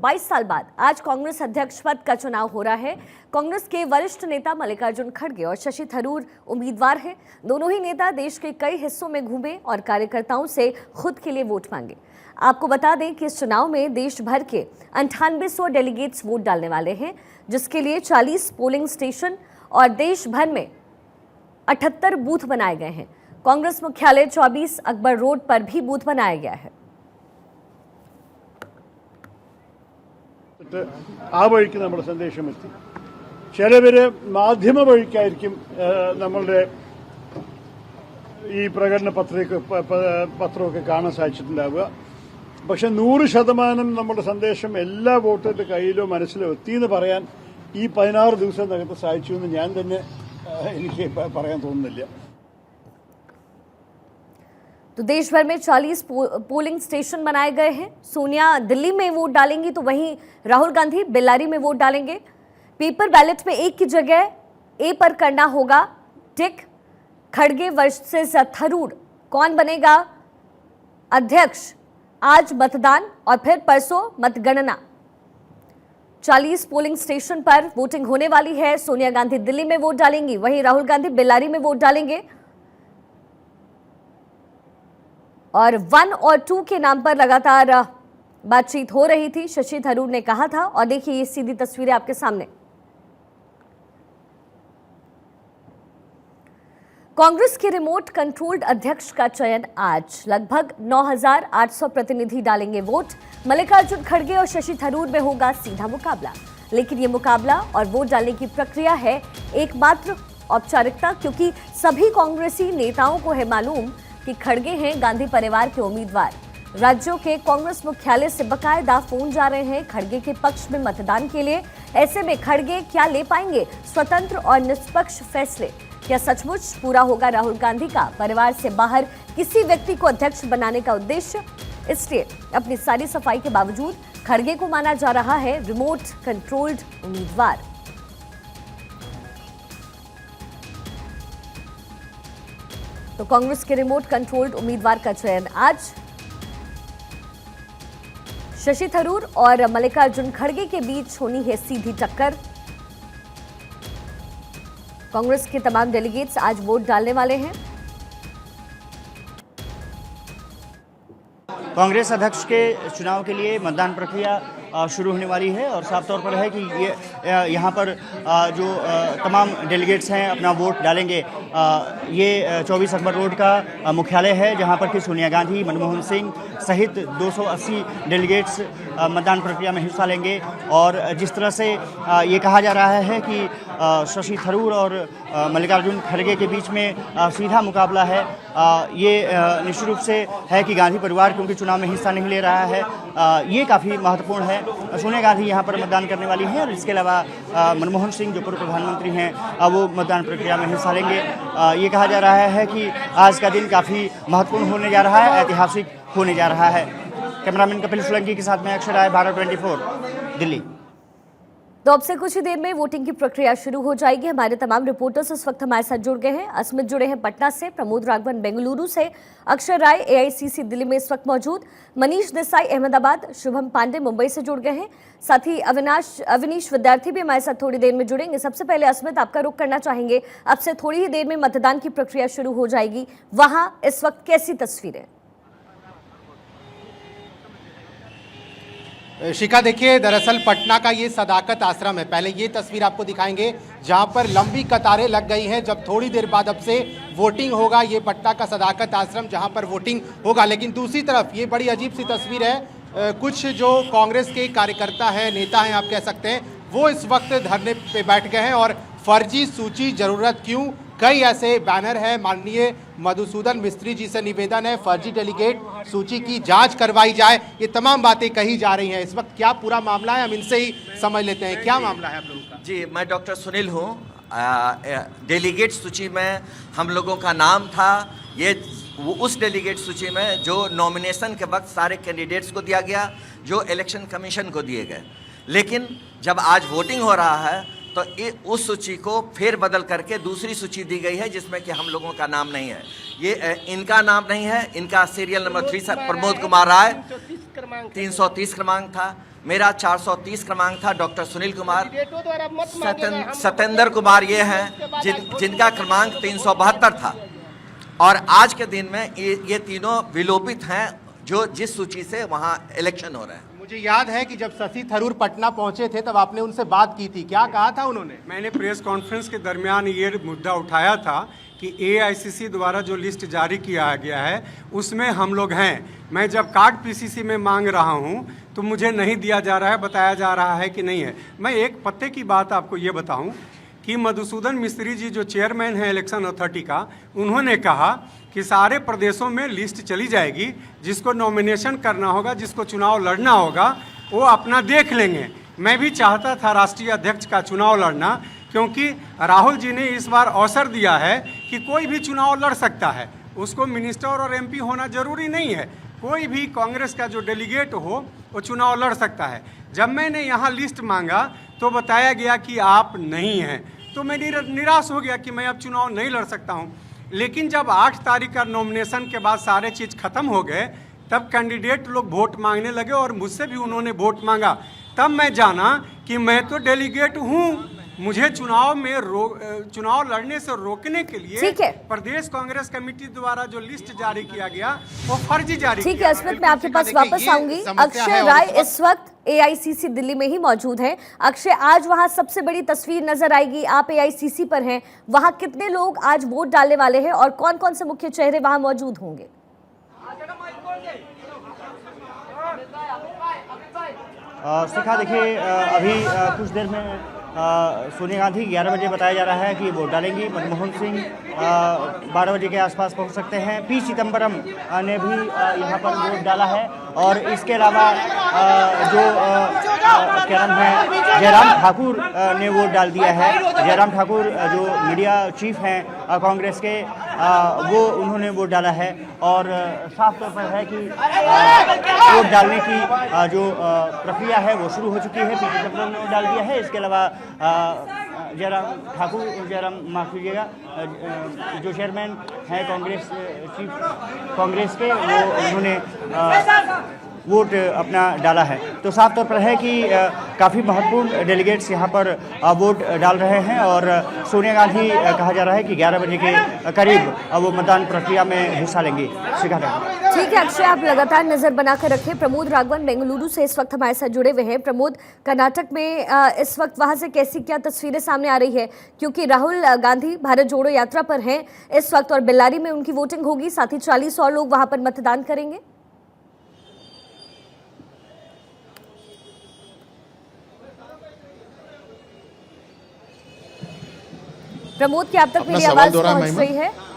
22 साल बाद आज कांग्रेस अध्यक्ष पद का चुनाव हो रहा है। कांग्रेस के वरिष्ठ नेता मल्लिकार्जुन खड़गे और शशि थरूर उम्मीदवार हैं। दोनों ही नेता देश के कई हिस्सों में घूमे और कार्यकर्ताओं से खुद के लिए वोट मांगे। आपको बता दें कि इस चुनाव में देश भर के 9800 डेलीगेट्स वोट डालने वाले हैं, जिसके लिए 40 पोलिंग स्टेशन और देश भर में 78 बूथ बनाए गए हैं। कांग्रेस मुख्यालय 24 अकबर रोड पर भी बूथ बनाया गया है। ആ വഴിക്ക് നമ്മുടെ സന്ദേശം എത്തി. ചിലവര് മാധ്യമ വഴിക്കായിരിക്കും നമ്മളുടെ ഈ പ്രകടന പത്രമൊക്കെ കാണാൻ സാധിച്ചിട്ടുണ്ടാവുക. പക്ഷെ 100% നമ്മുടെ സന്ദേശം എല്ലാ വോട്ടറുടെ കയ്യിലോ മനസ്സിലോ എത്തിയെന്ന് പറയാൻ ഈ 16 ദിവസത്തിനകത്ത് സാധിച്ചു എന്ന് ഞാൻ തന്നെ എനിക്ക് പറയാൻ തോന്നുന്നില്ല. तो देश भर में 40 पोलिंग स्टेशन बनाए गए हैं। सोनिया दिल्ली में वोट डालेंगी तो वहीं राहुल गांधी बेल्लारी में वोट डालेंगे। पेपर बैलेट में एक की जगह ए पर करना होगा टिक। खड़गे वर्सेस थरूर कौन बनेगा अध्यक्ष, आज मतदान और फिर परसों मतगणना। 40 पोलिंग स्टेशन पर वोटिंग होने वाली है। सोनिया गांधी दिल्ली में वोट डालेंगी, वहीं राहुल गांधी बेल्लारी में वोट डालेंगे और 1 और 2 के नाम पर लगातार बातचीत हो रही थी, शशि थरूर ने कहा था। और देखिए ये सीधी तस्वीरें आपके सामने। कांग्रेस के रिमोट कंट्रोल्ड अध्यक्ष का चयन आज। लगभग 9800 प्रतिनिधि डालेंगे वोट। मल्लिकार्जुन खड़गे और शशि थरूर में होगा सीधा मुकाबला, लेकिन ये मुकाबला और वोट डालने की प्रक्रिया है एकमात्र औपचारिकता, क्योंकि सभी कांग्रेसी नेताओं को है मालूम कि खड़गे हैं गांधी परिवार के उम्मीदवार। राज्यों के कांग्रेस मुख्यालय से बकायदा फोन जा रहे हैं खड़गे के पक्ष में मतदान के लिए। ऐसे में खड़गे क्या ले पाएंगे स्वतंत्र और निष्पक्ष फैसले? क्या सचमुच पूरा होगा राहुल गांधी का परिवार से बाहर किसी व्यक्ति को अध्यक्ष बनाने का उद्देश्य? इसलिए अपनी सारी सफाई के बावजूद खड़गे को माना जा रहा है रिमोट कंट्रोल्ड उम्मीदवार। तो कांग्रेस के रिमोट कंट्रोल्ड उम्मीदवार का चयन आज। शशि थरूर और मल्लिकार्जुन खड़गे के बीच होनी है सीधी टक्कर। कांग्रेस के तमाम डेलीगेट्स आज वोट डालने वाले हैं। कांग्रेस अध्यक्ष के चुनाव के लिए मतदान प्रक्रिया शुरू होने वाली है और साफ तौर पर है कि ये यहाँ पर जो तमाम डेलीगेट्स हैं अपना वोट डालेंगे। ये 24 अकबर रोड का मुख्यालय है, जहाँ पर कि सोनिया गांधी, मनमोहन सिंह सहित 280 डेलीगेट्स मतदान प्रक्रिया में हिस्सा लेंगे। और जिस तरह से ये कहा जा रहा है कि शशि थरूर और मल्लिकार्जुन खड़गे के बीच में सीधा मुकाबला है, ये निश्चित रूप से है कि गांधी परिवार क्योंकि चुनाव में हिस्सा नहीं ले रहा है, ये काफ़ी महत्वपूर्ण है। सोनिया गांधी यहाँ पर मतदान करने वाली हैं और इसके अलावा मनमोहन सिंह जो पूर्व प्रधानमंत्री हैं वो मतदान प्रक्रिया में हिस्सा लेंगे। ये कहा जा रहा है कि आज का दिन काफ़ी महत्वपूर्ण होने जा रहा है, ऐतिहासिक होने जा रहा है। कैमरामैन कपिल सोलंकी के साथ में अक्षर राय, भारत 24 दिल्ली। तो अब से कुछ ही देर में वोटिंग की प्रक्रिया शुरू हो जाएगी। हमारे तमाम रिपोर्टर्स इस वक्त हमारे साथ जुड़ गए हैं। अस्मित जुड़े हैं पटना से, प्रमोद राघवन बेंगलुरु से, अक्षर राय एआईसीसी दिल्ली में इस वक्त मौजूद, मनीष देसाई अहमदाबाद, शुभम पांडे मुंबई से जुड़ गए हैं। साथ ही अविनीश विद्यार्थी भी हमारे साथ थोड़ी देर में जुड़ेंगे। सबसे पहले अस्मित आपका रुख करना चाहेंगे, अब से थोड़ी ही देर में मतदान की प्रक्रिया शुरू हो जाएगी, वहां इस वक्त कैसी तस्वीरें? शिखा देखिए, दरअसल पटना का ये सदाकत आश्रम है। पहले ये तस्वीर आपको दिखाएंगे जहां पर लंबी कतारें लग गई हैं। जब थोड़ी देर बाद अब से वोटिंग होगा, ये पटना का सदाकत आश्रम जहां पर वोटिंग होगा। लेकिन दूसरी तरफ ये बड़ी अजीब सी तस्वीर है। कुछ जो कांग्रेस के कार्यकर्ता हैं, नेता हैं आप कह सकते हैं, वो इस वक्त धरने पे बैठ गए हैं और फर्जी सूची जरूरत क्यों, कई ऐसे बैनर हैं। माननीय मधुसूदन मिस्त्री जी से निवेदन है फर्जी डेलीगेट सूची की जांच करवाई जाए। ये तमाम बातें कही जा रही हैं। इस वक्त क्या पूरा मामला है, हम इनसे ही समझ लेते हैं। क्या मामला है आप लोगों का? जी, मैं डॉक्टर सुनील हूँ। डेलीगेट सूची में हम लोगों का नाम था। ये उस डेलीगेट सूची में जो नॉमिनेशन के वक्त सारे कैंडिडेट्स को दिया गया, जो इलेक्शन कमीशन को दिए गए। लेकिन जब आज वोटिंग हो रहा है तो उस सूची को फेर बदल करके दूसरी सूची दी गई है जिसमें कि हम लोगों का नाम नहीं है। ये इनका नाम नहीं है, इनका सीरियल नंबर 3 प्रमोद कुमार राय 330 क्रमांक था, मेरा 430 क्रमांक था। डॉक्टर सुनील कुमार, सत्येंद्र कुमार ये हैं जिनका क्रमांक 372 था। और आज के दिन में ये तीनों विलोपित हैं जो जिस सूची से वहाँ इलेक्शन हो रहा है। मुझे याद है कि जब शशि थरूर पटना पहुंचे थे तब आपने उनसे बात की थी, क्या कहा था उन्होंने? मैंने प्रेस कॉन्फ्रेंस के दरमियान ये मुद्दा उठाया था कि एआईसीसी द्वारा जो लिस्ट जारी किया गया है उसमें हम लोग हैं। मैं जब कार्ड पीसीसी में मांग रहा हूं तो मुझे नहीं दिया जा रहा है, बताया जा रहा है कि नहीं है। मैं एक पत्ते की बात आपको ये बताऊं कि मधुसूदन मिस्त्री जी जो चेयरमैन हैं इलेक्शन अथॉरिटी का, उन्होंने कहा कि सारे प्रदेशों में लिस्ट चली जाएगी, जिसको नॉमिनेशन करना होगा, जिसको चुनाव लड़ना होगा वो अपना देख लेंगे। मैं भी चाहता था राष्ट्रीय अध्यक्ष का चुनाव लड़ना, क्योंकि राहुल जी ने इस बार अवसर दिया है कि कोई भी चुनाव लड़ सकता है, उसको मिनिस्टर और एमपी होना जरूरी नहीं है, कोई भी कांग्रेस का जो डेलीगेट हो वो चुनाव लड़ सकता है। जब मैंने यहाँ लिस्ट मांगा तो बताया गया कि आप नहीं हैं, तो मैं निराश हो गया कि मैं अब चुनाव नहीं लड़ सकता हूँ। लेकिन जब 8 तारीख का नॉमिनेशन के बाद सारे चीज़ खत्म हो गए, तब कैंडिडेट लोग वोट मांगने लगे और मुझसे भी उन्होंने वोट मांगा। तब मैं जाना कि मैं तो डेलीगेट हूँ, मुझे चुनाव लड़ने से रोकने के लिए प्रदेश कांग्रेस कमेटी द्वारा जो लिस्ट जारी किया गया वो फर्जी जारी। ठीक है अस्मित, मैं आपके पास वापस आऊंगी। अक्षय राय इस वक्त एआईसीसी दिल्ली में ही मौजूद हैं। अक्षय, आज वहां सबसे बड़ी तस्वीर नजर आएगी, आप एआईसीसी पर हैं, वहां कितने लोग आज वोट डालने वाले हैं और कौन कौन से मुख्य चेहरे वहां मौजूद होंगे? शिखा, देखिए अभी कुछ देर में सोनिया गांधी 11 बजे बताया जा रहा है कि वोट डालेंगी। मनमोहन सिंह 12 बजे के आसपास पहुंच सकते हैं। पी चिदम्बरम ने भी यहां पर वोट डाला है। और इसके अलावा जो क्या नाम है, जयराम ठाकुर ने वोट डाल दिया है। जयराम ठाकुर जो मीडिया चीफ हैं कांग्रेस के, वो उन्होंने वोट डाला है। और साफ तौर पर है कि वोट डालने की जो प्रक्रिया है वो शुरू हो चुकी है। पी चिदम्बरम ने वोट डाल दिया है। इसके अलावा माफ कीजिएगा, जो चेयरमैन हैं कांग्रेस चीफ कांग्रेस के, वो उन्होंने वोट अपना डाला है। तो साफ तौर पर है कि काफ़ी महत्वपूर्ण डेलीगेट्स यहाँ पर वोट डाल रहे हैं। और सोनिया गांधी कहा जा रहा है कि 11 बजे के करीब वो मतदान प्रक्रिया में हिस्सा लेंगी। ठीक है अक्षय, आप लगातार नजर बनाकर रखें। प्रमोद राघवन बेंगलुरु से इस वक्त हमारे साथ जुड़े हुए हैं। प्रमोद, कर्नाटक में इस वक्त वहां से कैसी क्या तस्वीरें सामने आ रही है, क्योंकि राहुल गांधी भारत जोड़ो यात्रा पर हैं इस वक्त और बेल्लारी में उनकी वोटिंग होगी, साथ ही 40 और लोग वहां पर मतदान करेंगे। प्रमोद, क्या अब तक मेरी आवाज पहुंच रही है?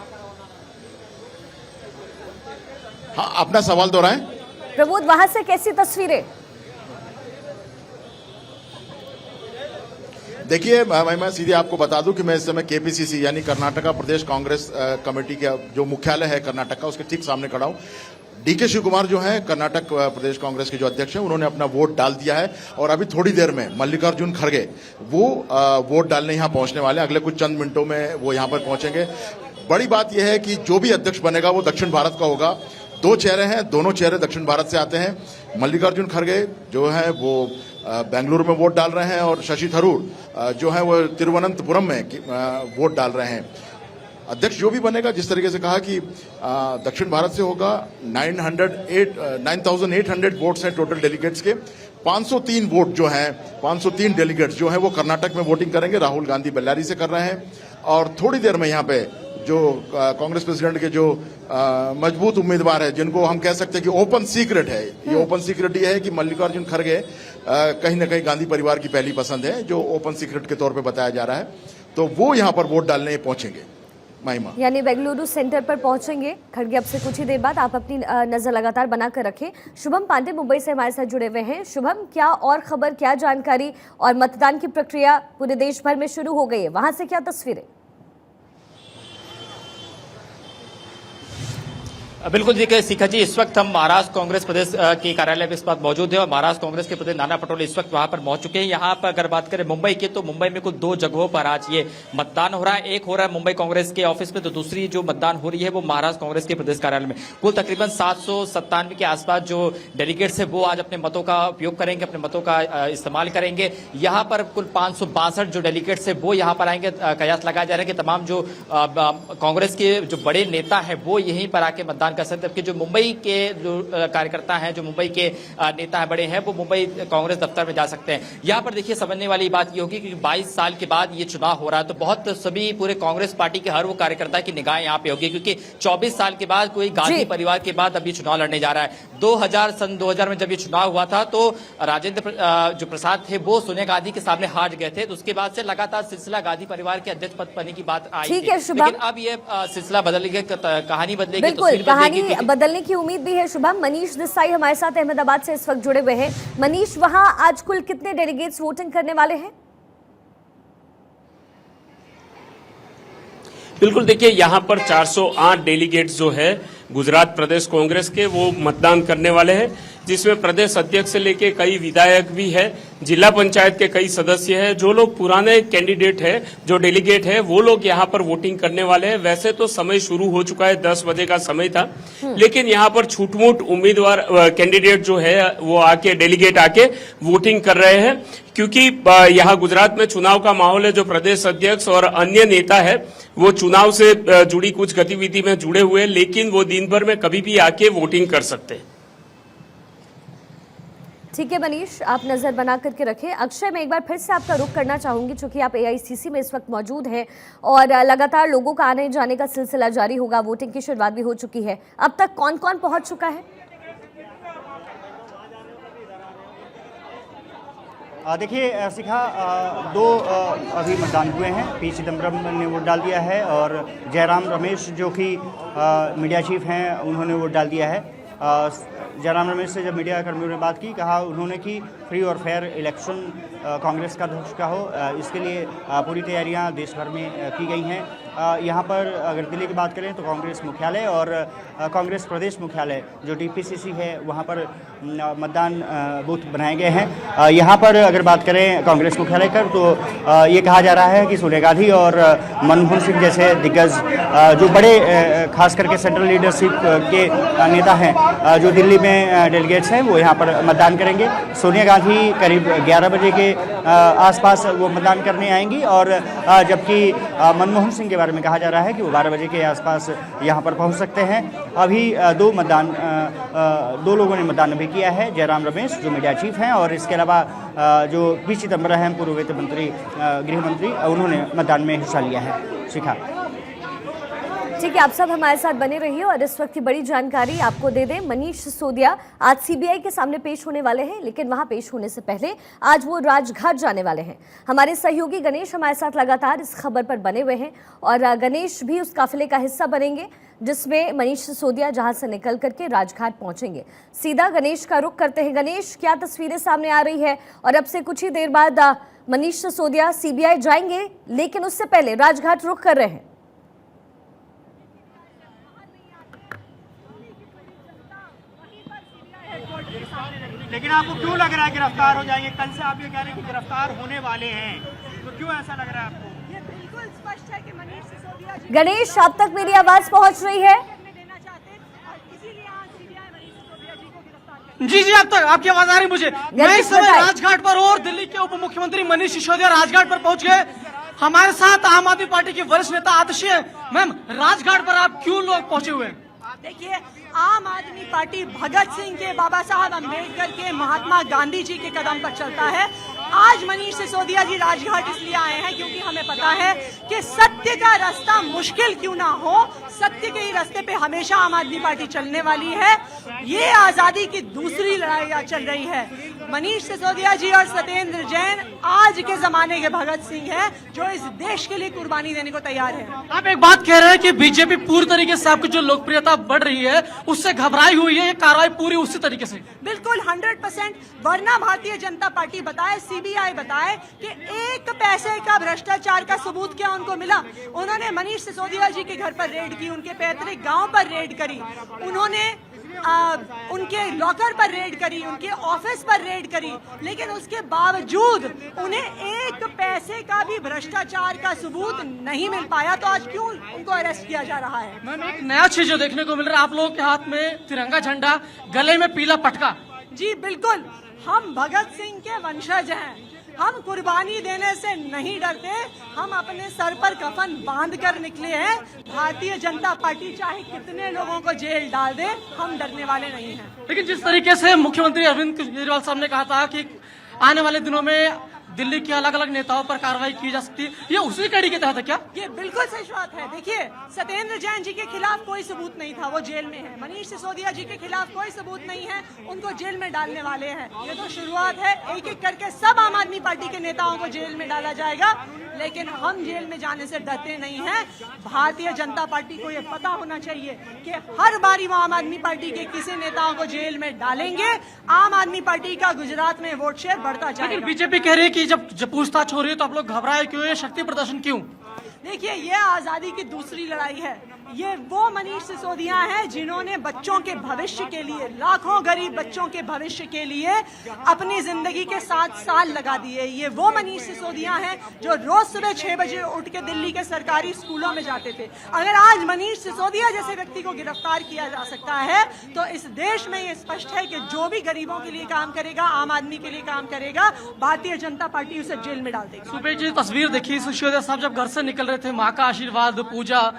हाँ, अपना सवाल दोहराएं। प्रमोद, वहां से कैसी तस्वीरें? देखिए, मैं सीधे आपको बता दूं कि मैं इस समय केपीसीसी यानी कर्नाटका प्रदेश कांग्रेस कमेटी का जो मुख्यालय है कर्नाटक का, उसके ठीक सामने खड़ा हूं। डीके शिव कुमार जो है कर्नाटक प्रदेश कांग्रेस के जो अध्यक्ष हैं, उन्होंने अपना वोट डाल दिया है। और अभी थोड़ी देर में मल्लिकार्जुन खड़गे वो वोट डालने यहां पहुंचने वाले हैं। अगले कुछ चंद मिनटों में वो यहां पर पहुंचेंगे। बड़ी बात यह है कि जो भी अध्यक्ष बनेगा वो दक्षिण भारत का होगा। 2 चेहरे हैं, दोनों चेहरे दक्षिण भारत से आते हैं। मल्लिकार्जुन खड़गे जो है वो बेंगलुरु में वोट डाल रहे हैं और शशि थरूर जो है वो तिरुवनंतपुरम में वोट डाल रहे हैं। अध्यक्ष जो भी बनेगा, जिस तरीके से कहा कि दक्षिण भारत से होगा, 9,800 वोट्स हैं टोटल डेलीगेट्स के। 503 वोट जो हैं, 503 डेलीगेट्स जो हैं वो कर्नाटक में वोटिंग करेंगे। राहुल गांधी बेल्लारी से कर रहे हैं। और थोड़ी देर में यहाँ पे जो कांग्रेस प्रेसिडेंट के जो मजबूत उम्मीदवार है, जिनको हम कह सकते हैं कि ओपन सीक्रेट है, ये ओपन सीक्रेट ये है कि मल्लिकार्जुन खड़गे कहीं ना कहीं गांधी परिवार की पहली पसंद है, जो ओपन सीक्रेट के तौर पे बताया जा रहा है। तो वो यहाँ पर वोट डालने पहुंचेंगे। महिमा, यानी बेंगलुरु सेंटर पर पहुंचेंगे खड़गे अब से कुछ ही देर बाद। आप अपनी नजर लगातार बनाकर रखें। शुभम पांडे मुंबई से हमारे साथ जुड़े हुए हैं। शुभम, क्या और खबर, क्या जानकारी? और मतदान की प्रक्रिया पूरे देश भर में शुरू हो गई है, वहां से क्या तस्वीरें? बिल्कुल जी के शिखा जी, इस वक्त हम महाराष्ट्र कांग्रेस प्रदेश के कार्यालय में इस वक्त मौजूद है और महाराष्ट्र कांग्रेस के प्रदेश नाना पटोले इस वक्त वहां पर पहुंच चुके हैं। यहाँ पर अगर बात करें मुंबई की, तो मुंबई में कुल 2 जगहों पर आज ये मतदान हो रहा है। एक हो रहा है मुंबई कांग्रेस के ऑफिस में, तो दूसरी जो मतदान हो रही है वो महाराष्ट्र कांग्रेस के प्रदेश कार्यालय में। कुल तकरीबन 797 के आसपास जो डेलीगेट्स है वो आज अपने मतों का उपयोग करेंगे, अपने मतों का इस्तेमाल करेंगे। यहाँ पर कुल 562 जो डेलीगेट्स है वो यहाँ पर आएंगे। कयास लगाया जा रहा है कि तमाम जो कांग्रेस के जो बड़े नेता है वो यहीं पर आके मतदान कर सकते हैं, जबकि जो मुंबई के जो कार्यकर्ता हैं, जो मुंबई के नेता है बड़े हैं, वो मुंबई कांग्रेस दफ्तर में जा सकते हैं। यहाँ पर देखिए समझने वाली बात ये होगी कि 22 साल के बाद ये चुनाव हो रहा है, तो बहुत सभी पूरे कांग्रेस पार्टी के हर वो कार्यकर्ता की निगाह यहाँ पे होगी, क्योंकि 24 साल के बाद कोई गांधी परिवार के बाद अभी चुनाव लड़ने जा रहा है। सन 2000 में जब ये चुनाव हुआ था तो राजेंद्र जो प्रसाद थे वो सोनिया गांधी के सामने हार गए थे, तो उसके बाद से लगातार सिलसिला गांधी परिवार के अध्यक्ष पद पाने की बात आई थी। लेकिन अब ये सिलसिला बदलेगी, कहानी बदलेगी, बिल्कुल कहानी बदलने की उम्मीद भी है। शुभम, मनीष देसाई हमारे साथ अहमदाबाद से इस वक्त जुड़े हुए हैं। मनीष, वहां आज कुल कितने डेलीगेट्स वोटिंग करने वाले हैं? बिल्कुल, देखिए यहाँ पर 408 डेलीगेट्स जो है गुजरात प्रदेश कांग्रेस के वो मतदान करने वाले हैं, जिसमें प्रदेश अध्यक्ष से लेके कई विधायक भी है, जिला पंचायत के कई सदस्य हैं। जो लोग पुराने कैंडिडेट है, जो डेलीगेट है, वो लोग यहाँ पर वोटिंग करने वाले हैं। वैसे तो समय शुरू हो चुका है, 10 बजे का समय था, लेकिन यहाँ पर छूटमूट उम्मीदवार कैंडिडेट जो है वो आके डेलीगेट आके वोटिंग कर रहे हैं, क्योंकि यहाँ गुजरात में चुनाव का माहौल है। जो प्रदेश अध्यक्ष और अन्य नेता है वो चुनाव से जुड़ी कुछ गतिविधि में जुड़े हुए, लेकिन वो दिन भर में कभी भी आके वोटिंग कर सकते हैं। ठीक है मनीष, आप नजर बना करके रखें। अक्षय, मैं एक बार फिर से आपका रुख करना चाहूंगी, चूंकि आप एआईसीसी में इस वक्त मौजूद हैं और लगातार लोगों का आने जाने का सिलसिला जारी होगा, वोटिंग की शुरुआत भी हो चुकी है। अब तक कौन कौन पहुंच चुका है? देखिए शिखा, 2 अभी मतदान हुए हैं। पी चिदम्बरम ने वोट डाल दिया है और जयराम रमेश जो कि मीडिया चीफ हैं उन्होंने वोट डाल दिया है। जयराम रमेश से जब मीडिया कर्मियों ने बात की, कहा उन्होंने कि फ्री और फेयर इलेक्शन कांग्रेस का अध्यक्ष का हो, इसके लिए पूरी तैयारियां देश भर में की गई हैं। यहाँ पर अगर दिल्ली की बात करें तो कांग्रेस मुख्यालय और कांग्रेस प्रदेश मुख्यालय जो DPCC है वहाँ पर मतदान बूथ बनाए गए हैं। यहाँ पर अगर बात करें कांग्रेस मुख्यालय कर, तो ये कहा जा रहा है कि सोनिया गांधी और मनमोहन सिंह जैसे दिग्गज जो बड़े खास करके सेंट्रल लीडरशिप के नेता हैं, जो दिल्ली में डेलीगेट्स हैं, वो यहाँ पर मतदान करेंगे। सोनिया गांधी करीब 11 बजे के आसपास वो मतदान करने आएंगी और जबकि मनमोहन सिंह के बारे में कहा जा रहा है कि वो 12 बजे के आसपास यहाँ पर पहुँच सकते हैं। अभी 2 लोगों ने मतदान भी किया है, जयराम रमेश जो मीडिया चीफ हैं और इसके अलावा जो पी चिदम्बरम हैं पूर्व वित्त मंत्री, गृह मंत्री, उन्होंने मतदान में हिस्सा लिया है। शिखा, ठीक है, आप सब हमारे साथ बने रहिए और इस वक्त की बड़ी जानकारी आपको दे दें। मनीष सिसोदिया आज सीबीआई के सामने पेश होने वाले हैं, लेकिन वहां पेश होने से पहले आज वो राजघाट जाने वाले हैं। हमारे सहयोगी गणेश हमारे साथ लगातार इस खबर पर बने हुए हैं और गणेश भी उस काफिले का हिस्सा बनेंगे जिसमें मनीष सिसोदिया जहां से निकल करके राजघाट पहुंचेंगे। सीधा गणेश का रुख करते हैं। गणेश, क्या तस्वीरें सामने आ रही है? और अब से कुछ ही देर बाद मनीष सिसोदिया सीबीआई जाएंगे, लेकिन उससे पहले राजघाट रुख कर रहे हैं। लेकिन आपको क्यों लग रहा है गिरफ्तार हो जाएंगे? कल से आप ये कह रहे हैं कि गिरफ्तार होने वाले हैं, तो क्यों ऐसा लग रहा है आपको? ये बिल्कुल स्पष्ट है कि मनीष सिसोदिया जी गणेश, अब तक मेरी आवाज पहुंच रही है? देना चाहते और इसीलिए आज सीबीआई मनीष सिसोदिया जी को गिरफ्तार। जी, अब तक आपकी आवाज आ रही मुझे। मैं इस समय राजघाट पर और दिल्ली के उप मुख्यमंत्री मनीष सिसोदिया राजघाट पर पहुंच गए। हमारे साथ आम आदमी पार्टी के वरिष्ठ नेता आतिशी है। मैम, राजघाट पर आप क्यों लोग पहुंचे हुए हैं? देखिए, आम आदमी पार्टी भगत सिंह के, बाबा साहब अम्बेडकर के, महात्मा गांधी जी के कदम पर चलता है। आज मनीष सिसोदिया जी राजघाट इसलिए आए हैं क्योंकि हमें पता है कि सत्य का रास्ता मुश्किल क्यों ना हो, सत्य के ही रास्ते पे हमेशा आम आदमी पार्टी चलने वाली है। ये आजादी की दूसरी लड़ाई चल रही है। मनीष सिसोदिया जी और सत्येंद्र जैन आज के जमाने के भगत सिंह हैं, जो इस देश के लिए कुर्बानी देने को तैयार हैं। आप एक बात कह रहे हैं कि बीजेपी पूरी तरीके से आपकी जो लोकप्रियता बढ़ रही है उससे घबराई हुई है, ये कार्रवाई पूरी उसी तरीके से। बिल्कुल 100%। वरना भारतीय जनता पार्टी बताए, सीबीआई बताए कि एक पैसे का भ्रष्टाचार का सबूत क्या उनको मिला। उन्होंने मनीष सिसोदिया जी के घर पर रेड की, उनके पैतृक गांव पर रेड करी, उन्होंने उनके लॉकर पर रेड करी, उनके ऑफिस पर रेड करी, लेकिन उसके बावजूद उन्हें एक पैसे का भी भ्रष्टाचार का सबूत नहीं मिल पाया। तो आज क्यों उनको अरेस्ट किया जा रहा है? मैम, एक नया चीज जो देखने को मिल रहा है, आप लोगों के हाथ में तिरंगा झंडा, गले में पीला पटका। जी बिल्कुल, हम भगत सिंह के वंशज हैं, हम कुर्बानी देने से नहीं डरते, हम अपने सर पर कफन बांध कर निकले हैं। भारतीय जनता पार्टी चाहे कितने लोगों को जेल डाल दे, हम डरने वाले नहीं हैं। लेकिन जिस तरीके से मुख्यमंत्री अरविंद केजरीवाल साहब ने कहा था कि आने वाले दिनों में दिल्ली के अलग अलग नेताओं पर कार्रवाई की जा सकती है, ये उसी कड़ी के तहत है क्या? ये बिल्कुल सही बात है। देखिए, सत्येंद्र जैन जी के खिलाफ कोई सबूत नहीं था, वो जेल में है। मनीष सिसोदिया जी के खिलाफ कोई सबूत नहीं है, उनको जेल में डालने वाले हैं। ये तो शुरुआत है, एक एक करके सब आम आदमी पार्टी के नेताओं को जेल में डाला जाएगा। लेकिन हम जेल में जाने से डरते नहीं हैं। भारतीय जनता पार्टी को ये पता होना चाहिए कि हर बारी वो आम आदमी पार्टी के किसी नेताओं को जेल में डालेंगे, आम आदमी पार्टी का गुजरात में वोट शेयर बढ़ता जाएगा। लेकिन बीजेपी कह रही है कि जब पूछताछ हो रही है तो आप लोग घबराए क्यों, ये शक्ति प्रदर्शन क्यों? देखिए, ये आजादी की दूसरी लड़ाई है। ये वो मनीष सिसोदिया हैं जिन्होंने बच्चों के भविष्य के लिए, लाखों गरीब बच्चों के भविष्य के लिए अपनी जिंदगी के 7 साल लगा दिए। ये वो मनीष सिसोदिया हैं जो रोज सुबह 6 बजे उठ के दिल्ली के सरकारी स्कूलों में जाते थे। अगर आज मनीष सिसोदिया जैसे व्यक्ति को गिरफ्तार किया जा सकता है तो इस देश में ये स्पष्ट है कि जो भी गरीबों के लिए काम करेगा, आम आदमी के लिए काम करेगा, भारतीय जनता पार्टी उसे जेल में डाल देगी। सुबह जी तस्वीर देखी सिसोदिया साहब जब घर से निकल रहे थे, माँ का आशीर्वाद, पूजा,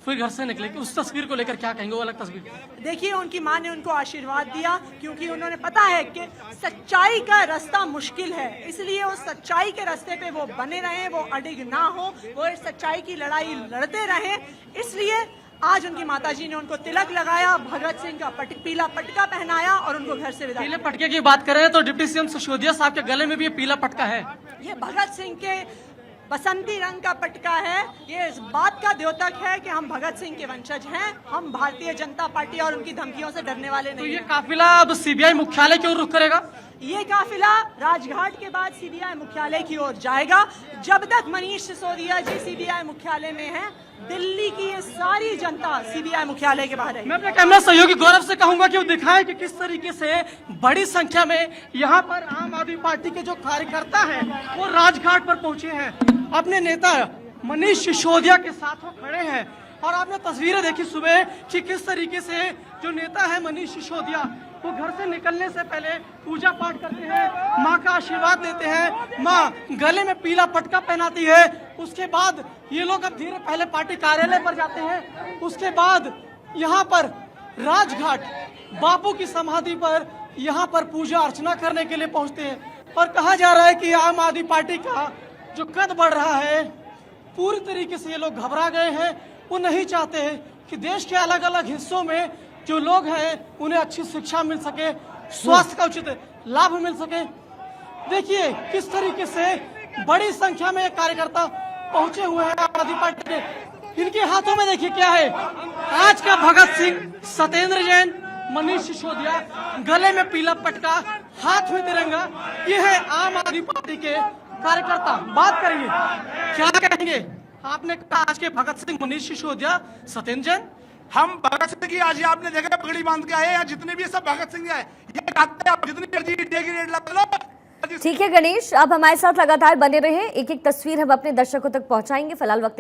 फिर घर से निकले, उस तस्वीर को लेकर क्या कहेंगे? वो अलग तस्वीर। देखिए, उनकी माँ ने उनको आशीर्वाद दिया क्योंकि उन्होंने पता है कि सच्चाई का रास्ता मुश्किल है, इसलिए उस सच्चाई के रास्ते पे वो बने रहें, वो अडिग ना हो, वो इस सच्चाई की लड़ाई लड़ते रहें। इसलिए आज उनकी माताजी ने उनको तिलक लगाया, भगत सिंह का पीला पटका पहनाया और उनको घर से विदा। पीले पटके की बात करें तो डिप्टी सीएम सिसोदिया साहब के गले में भी ये पीला पटका है। ये भगत सिंह के बसंती रंग का पटका है। ये इस बात का द्योतक है कि हम भगत सिंह के वंशज हैं, हम भारतीय जनता पार्टी और उनकी धमकियों से डरने वाले नहीं। तो ये काफिला अब सीबीआई मुख्यालय की ओर रुख करेगा? ये काफिला राजघाट के बाद सीबीआई मुख्यालय की ओर जाएगा। जब तक मनीष सिसोदिया जी सीबीआई मुख्यालय में हैं, दिल्ली की ये सारी जनता सीबीआई मुख्यालय के बाहर है। मैं अपने कैमरा सहयोगी गौरव से कहूंगा कि वो दिखाएं कि किस तरीके से बड़ी संख्या में यहाँ पर आम आदमी पार्टी के जो कार्यकर्ता हैं वो राजघाट पर पहुंचे हैं, अपने नेता मनीष सिसोदिया के साथ वो खड़े हैं। और आपने तस्वीरें देखी सुबह कि किस तरीके से जो नेता है मनीष सिसोदिया, वो घर से निकलने से पहले पूजा पाठ करते हैं, माँ का आशीर्वाद लेते हैं, माँ गले में पीला पटका पहनाती है। उसके बाद ये लोग अब धीरे पहले पार्टी कार्यालय पर जाते हैं, उसके बाद यहाँ पर राजघाट बापू की समाधि पर यहाँ पर पूजा अर्चना करने के लिए पहुँचते हैं। और कहा जा रहा है कि आम आदमी पार्टी का जो कद बढ़ रहा है, पूरी तरीके से ये लोग घबरा गए हैं। वो नहीं चाहते कि देश के अलग अलग हिस्सों में जो लोग हैं उन्हें अच्छी शिक्षा मिल सके, स्वास्थ्य का उचित लाभ मिल सके। देखिए किस तरीके से बड़ी संख्या में कार्यकर्ता पहुंचे हुए हैं आम आदमी पार्टी के। इनके हाथों में देखिए क्या है, आज का भगत सिंह, सत्येंद्र जैन, मनीष सिसोदिया, गले में पीला पटका, हाथ में तिरंगा, ये है आम आदमी पार्टी के कार्यकर्ता। बात करिए, क्या कहेंगे? आपने कहा आज के भगत सिंह, मनीष सिसोदिया, सत्येंद्र जैन, हम भगत सिंह की आज आपने देखा पगड़ी बांध के आए, या जितने भी सब भगत सिंह है, ये कहते हैं आप जितनी अर्जी देगी रेट लगा लो। ठीक है गणेश, अब हमारे साथ लगातार बने रहे, एक एक तस्वीर हम अपने दर्शकों तक पहुंचाएंगे। फिलहाल वक्त